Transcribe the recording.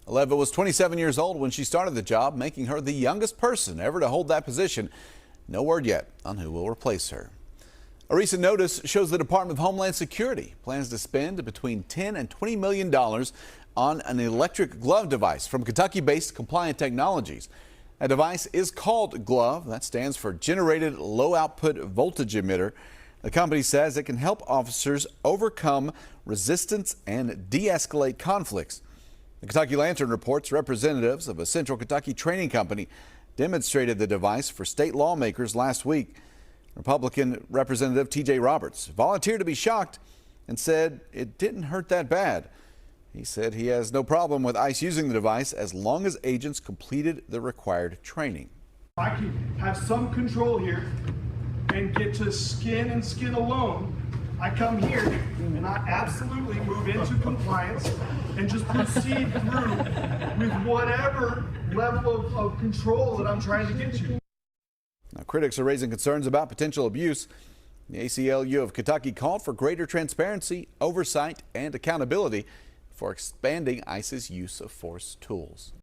Leva was 27 years old when she started the job, making her the youngest person ever to hold that position. No word yet on who will replace her. A recent notice shows the Department of Homeland Security plans to spend between $10 and $20 million on an electric glove device from Kentucky-based Compliant Technologies. A device is called GLOVE. That stands for Generated Low Output Voltage Emitter. The company says it can help officers overcome resistance and de-escalate conflicts. The Kentucky Lantern reports representatives of a Central Kentucky training company demonstrated the device for state lawmakers last week. Republican Representative T.J. Roberts volunteered to be shocked and said it didn't hurt that bad. He said he has no problem with ICE using the device as long as agents completed the required training. I can have some control here and get to skin and skin alone. I come here and I absolutely move into compliance and just proceed through with whatever level of control that I'm trying to get to. Now, critics are raising concerns about potential abuse. The ACLU of Kentucky called for greater transparency, oversight, and accountability for expanding ICE's use of force tools.